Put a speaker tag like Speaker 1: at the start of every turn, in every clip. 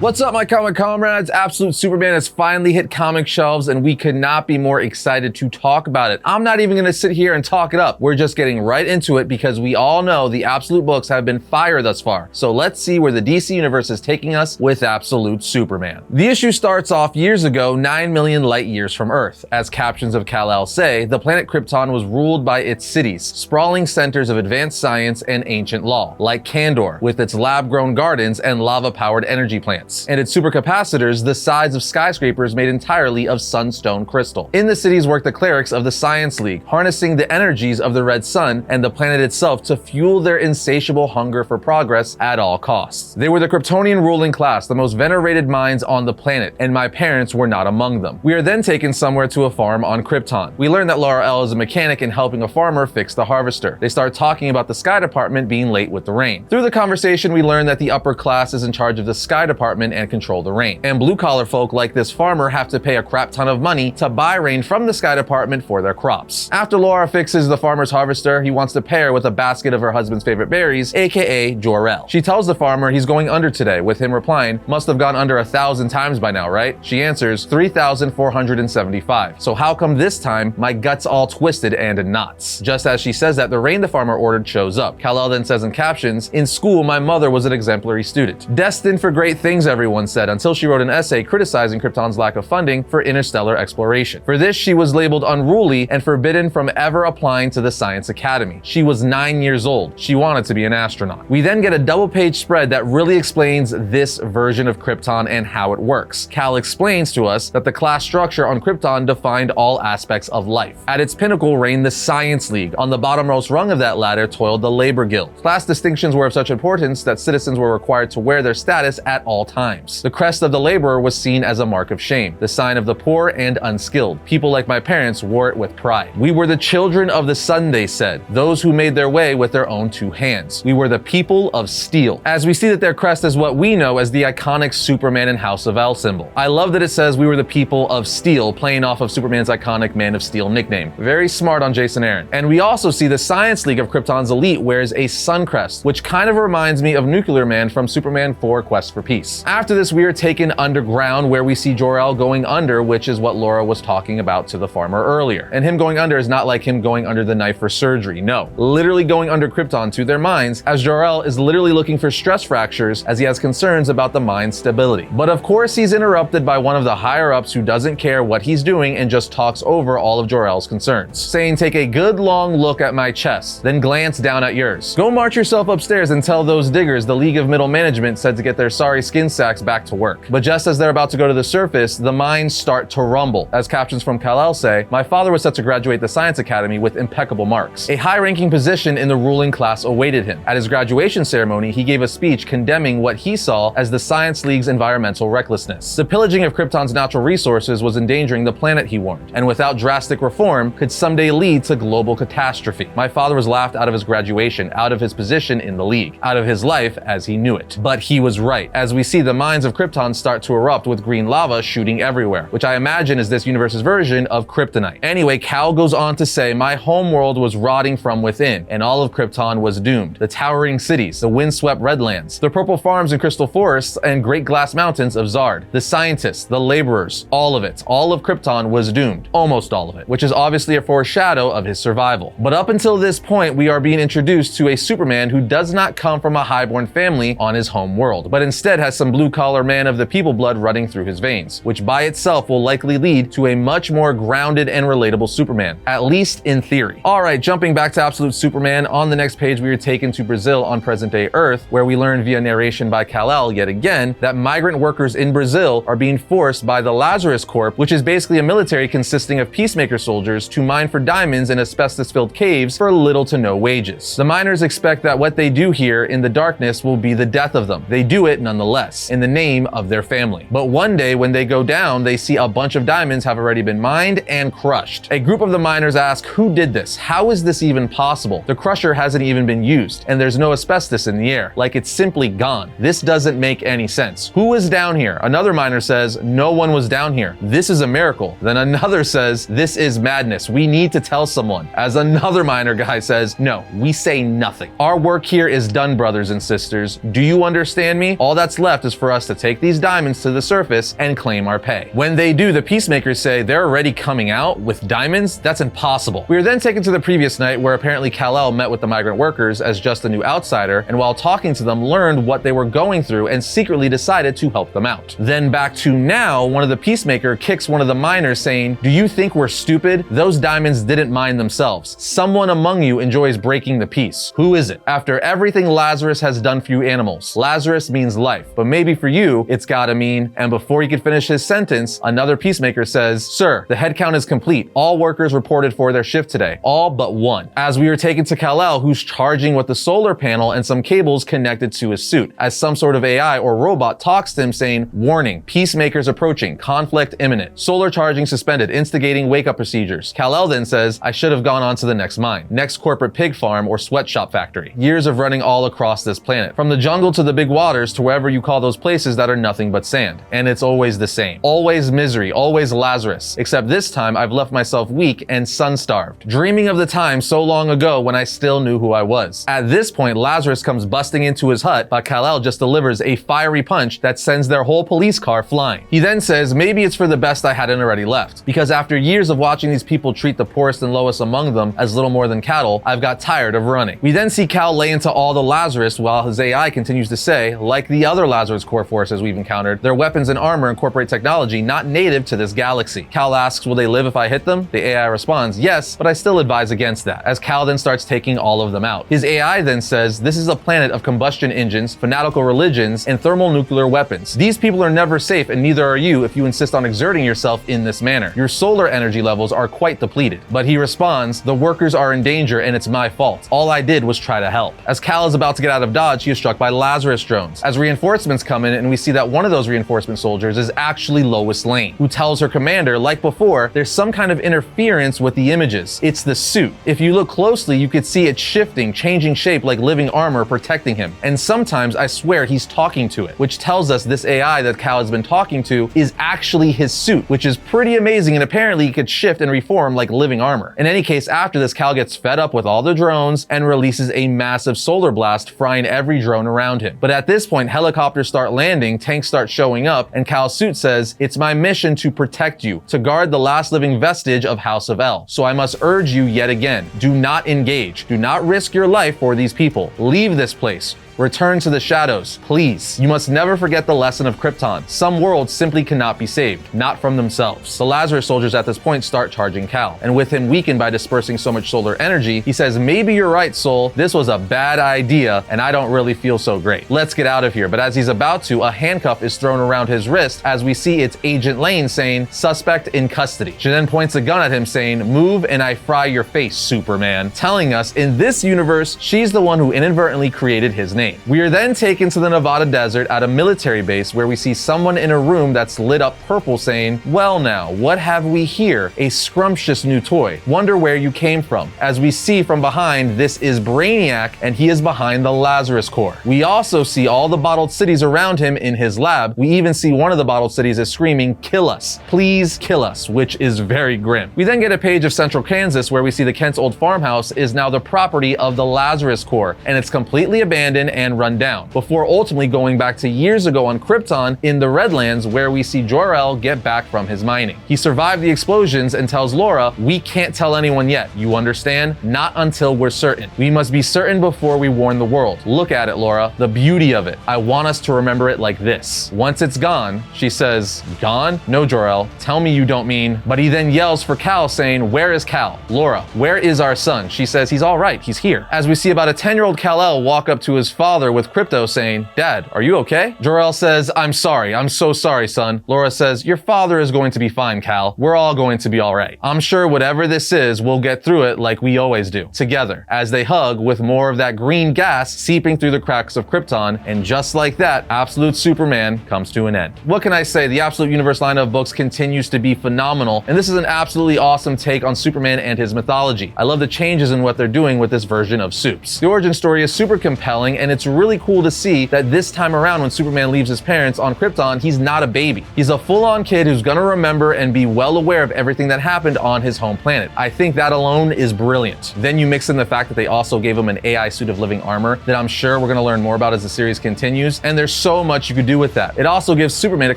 Speaker 1: What's up, my comic comrades? Absolute Superman has finally hit comic shelves, and we could not be more excited to talk about it. I'm not even going to sit here and talk it up. We're just getting right into it because we all know the Absolute books have been fire thus far. So let's see where the DC universe is taking us with Absolute Superman. The issue starts off years ago, 9 million light years from Earth. As captions of Kal-El say, the planet Krypton was ruled by its cities, sprawling centers of advanced science and ancient law, like Kandor, with its lab-grown gardens and lava-powered energy plants, and its supercapacitors the size of skyscrapers made entirely of sunstone crystal. In the cities worked the clerics of the Science League, harnessing the energies of the red sun and the planet itself to fuel their insatiable hunger for progress at all costs. They were the Kryptonian ruling class, the most venerated minds on the planet, and my parents were not among them. We are then taken somewhere to a farm on Krypton. We learn that Laura-El is a mechanic and helping a farmer fix the harvester. They start talking about the Sky Department being late with the rain. Through the conversation, we learn that the upper class is in charge of the Sky Department and control the rain. And blue-collar folk like this farmer have to pay a crap ton of money to buy rain from the Sky Department for their crops. After Laura fixes the farmer's harvester, he wants to pay her with a basket of her husband's favorite berries, aka Jor-El. She tells the farmer he's going under today, with him replying, "Must have gone under 1,000 times by now, right?" She answers, 3,475. So how come this time my gut's all twisted and in knots? Just as she says that, the rain the farmer ordered shows up. Kal-El then says in captions, "In school, my mother was an exemplary student. Destined for great things, everyone said, until she wrote an essay criticizing Krypton's lack of funding for interstellar exploration. For this, she was labeled unruly and forbidden from ever applying to the Science Academy. She was 9 years old. She wanted to be an astronaut." We then get a double-page spread that really explains this version of Krypton and how it works. Kal explains to us that the class structure on Krypton defined all aspects of life. At its pinnacle reigned the Science League. On the bottommost rung of that ladder toiled the Labor Guild. Class distinctions were of such importance that citizens were required to wear their status at all times. The crest of the laborer was seen as a mark of shame, the sign of the poor and unskilled. People like my parents wore it with pride. We were the children of the sun, they said, those who made their way with their own two hands. We were the people of steel. As we see that their crest is what we know as the iconic Superman and House of El symbol. I love that it says we were the people of steel, playing off of Superman's iconic Man of Steel nickname. Very smart on Jason Aaron. And we also see the Science League of Krypton's elite wears a sun crest, which kind of reminds me of Nuclear Man from Superman 4 Quest for Peace. After this, we are taken underground where we see Jor-El going under, which is what Laura was talking about to the farmer earlier. And him going under is not like him going under the knife for surgery, no. Literally going under Krypton to their minds, as Jor-El is literally looking for stress fractures as he has concerns about the mind's stability. But of course he's interrupted by one of the higher-ups who doesn't care what he's doing and just talks over all of Jor-El's concerns, saying, "Take a good long look at my chest, then glance down at yours. Go march yourself upstairs and tell those diggers the League of Middle Management said to get their sorry skin sacks back to work." But just as they're about to go to the surface, the minds start to rumble. As captions from Kal-El say, "My father was set to graduate the Science Academy with impeccable marks. A high-ranking position in the ruling class awaited him. At his graduation ceremony, he gave a speech condemning what he saw as the Science League's environmental recklessness. The pillaging of Krypton's natural resources was endangering the planet, he warned, and without drastic reform, could someday lead to global catastrophe. My father was laughed out of his graduation, out of his position in the League, out of his life as he knew it. But he was right. As we see the minds of Krypton start to erupt with green lava shooting everywhere, which I imagine is this universe's version of kryptonite. Anyway, Kal goes on to say, "My homeworld was rotting from within, and all of Krypton was doomed. The towering cities, the windswept redlands, the purple farms and crystal forests, and great glass mountains of Zard. The scientists, the laborers, all of it, all of Krypton was doomed. Almost all of it," which is obviously a foreshadow of his survival. But up until this point, we are being introduced to a Superman who does not come from a highborn family on his home world, but instead has some blue-collar man of the people blood running through his veins, which by itself will likely lead to a much more grounded and relatable Superman, at least in theory. Alright, jumping back to Absolute Superman, on the next page we are taken to Brazil on present-day Earth, where we learn via narration by Kal-El yet again that migrant workers in Brazil are being forced by the Lazarus Corp, which is basically a military consisting of peacemaker soldiers, to mine for diamonds in asbestos-filled caves for little to no wages. The miners expect that what they do here in the darkness will be the death of them. They do it nonetheless, in the name of their family. But one day when they go down, they see a bunch of diamonds have already been mined and crushed. A group of the miners ask, who did this? How is this even possible? The crusher hasn't even been used, and there's no asbestos in the air. Like, it's simply gone. This doesn't make any sense. Who was down here? Another miner says, no one was down here. This is a miracle. Then another says, this is madness. We need to tell someone. As another miner guy says, no, we say nothing. Our work here is done, brothers and sisters. Do you understand me? All that's left is is for us to take these diamonds to the surface and claim our pay. When they do, the peacemakers say they're already coming out with diamonds? That's impossible. We are then taken to the previous night where apparently Kal-El met with the migrant workers as just a new outsider, and while talking to them learned what they were going through and secretly decided to help them out. Then back to now, one of the peacemaker kicks one of the miners saying, "Do you think we're stupid? Those diamonds didn't mine themselves. Someone among you enjoys breaking the peace. Who is it? After everything Lazarus has done for you animals, Lazarus means life, but maybe for you, it's gotta mean," and before he could finish his sentence, another peacemaker says, "Sir, the head count is complete. All workers reported for their shift today. All but one." As we are taken to Kal-El, who's charging with the solar panel and some cables connected to his suit, as some sort of AI or robot talks to him saying, "Warning, peacemakers approaching, conflict imminent. Solar charging suspended, instigating wake-up procedures." Kal-El then says, "I should have gone on to the next mine, next corporate pig farm or sweatshop factory." Years of running all across this planet, from the jungle to the big waters to wherever you call those places that are nothing but sand. And it's always the same. Always misery, always Lazarus. Except this time I've left myself weak and sun-starved, dreaming of the time so long ago when I still knew who I was. At this point, Lazarus comes busting into his hut, but Kal-El just delivers a fiery punch that sends their whole police car flying. He then says, "Maybe it's for the best I hadn't already left, because after years of watching these people treat the poorest and lowest among them as little more than cattle, I've got tired of running." We then see Cal lay into all the Lazarus while his AI continues to say, like the other Lazarus Corp forces we've encountered, their weapons and armor incorporate technology not native to this galaxy. Cal asks, "Will they live if I hit them?" The AI responds, "Yes, but I still advise against that," as Cal then starts taking all of them out. His AI then says, "This is a planet of combustion engines, fanatical religions, and thermonuclear weapons. These people are never safe, and neither are you if you insist on exerting yourself in this manner. Your solar energy levels are quite depleted." But he responds, "The workers are in danger and it's my fault. All I did was try to help." As Cal is about to get out of Dodge, he is struck by Lazarus drones. As reinforcements come in, and we see that one of those reinforcement soldiers is actually Lois Lane, who tells her commander, like before, there's some kind of interference with the images. It's the suit. If you look closely, you could see it shifting, changing shape like living armor protecting him. And sometimes I swear he's talking to it, which tells us this AI that Cal has been talking to is actually his suit, which is pretty amazing, and apparently he could shift and reform like living armor. In any case, after this, Cal gets fed up with all the drones and releases a massive solar blast, frying every drone around him. But at this point, helicopters start landing, tanks start showing up, and Cal's suit says, "It's my mission to protect you, to guard the last living vestige of House of El. So I must urge you yet again, do not engage. Do not risk your life for these people. Leave this place. Return to the shadows, please. You must never forget the lesson of Krypton. Some worlds simply cannot be saved, not from themselves." The Lazarus soldiers at this point start charging Cal, and with him weakened by dispersing so much solar energy, he says, "Maybe you're right, Soul. This was a bad idea, and I don't really feel so great. Let's get out of here." But as he's about to, a handcuff is thrown around his wrist as we see it's Agent Lane saying, "Suspect in custody." She then points a gun at him saying, "Move and I fry your face, Superman," telling us in this universe, she's the one who inadvertently created his name. We are then taken to the Nevada desert at a military base where we see someone in a room that's lit up purple saying, "Well now, what have we here? A scrumptious new toy. Wonder where you came from." As we see from behind, this is Brainiac, and he is behind the Lazarus Corp. We also see all the bottled cities around him in his lab. We even see one of the bottled cities is screaming, "Kill us. Please kill us," which is very grim. We then get a page of Central Kansas where we see the Kent's old farmhouse is now the property of the Lazarus Corp, and it's completely abandoned and run down, before ultimately going back to years ago on Krypton in the Redlands where we see Jor-El get back from his mining. He survived the explosions and tells Laura, "We can't tell anyone yet, you understand? Not until we're certain. We must be certain before we warn the world. Look at it, Laura, the beauty of it. I want us to remember it like this. Once it's gone," she says, "Gone? No, Jor-El, tell me you don't mean..." But he then yells for Cal saying, "Where is Cal? Laura, where is our son?" She says, "He's all right, he's here." As we see about a 10-year-old Kal-El walk up to his father with Crypto saying, "Dad, are you okay?" Jor-El says, "I'm sorry. I'm so sorry, son." Laura says, "Your father is going to be fine, Cal. We're all going to be all right. I'm sure whatever this is, we'll get through it like we always do, together," as they hug with more of that green gas seeping through the cracks of Krypton. And just like that, Absolute Superman comes to an end. What can I say? The Absolute Universe line of books continues to be phenomenal, and this is an absolutely awesome take on Superman and his mythology. I love the changes in what they're doing with this version of Supes. The origin story is super compelling, and it's it's really cool to see that this time around when Superman leaves his parents on Krypton, he's not a baby. He's a full-on kid who's gonna remember and be well aware of everything that happened on his home planet. I think that alone is brilliant. Then you mix in the fact that they also gave him an AI suit of living armor that I'm sure we're gonna learn more about as the series continues, and there's so much you could do with that. It also gives Superman a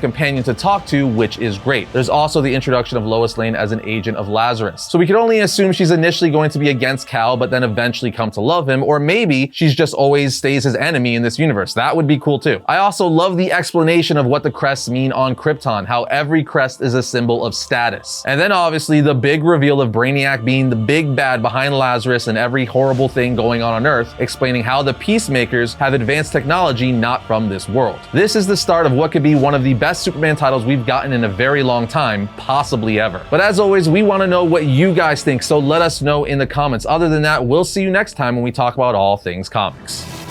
Speaker 1: companion to talk to, which is great. There's also the introduction of Lois Lane as an agent of Lazarus. So we could only assume she's initially going to be against Cal, but then eventually come to love him, or maybe she's just always stays his enemy in this universe. That would be cool too. I also love the explanation of what the crests mean on Krypton, how every crest is a symbol of status. And then obviously the big reveal of Brainiac being the big bad behind Lazarus and every horrible thing going on Earth, explaining how the Peacemakers have advanced technology not from this world. This is the start of what could be one of the best Superman titles we've gotten in a very long time, possibly ever. But as always, we want to know what you guys think, so let us know in the comments. Other than that, we'll see you next time when we talk about all things comics.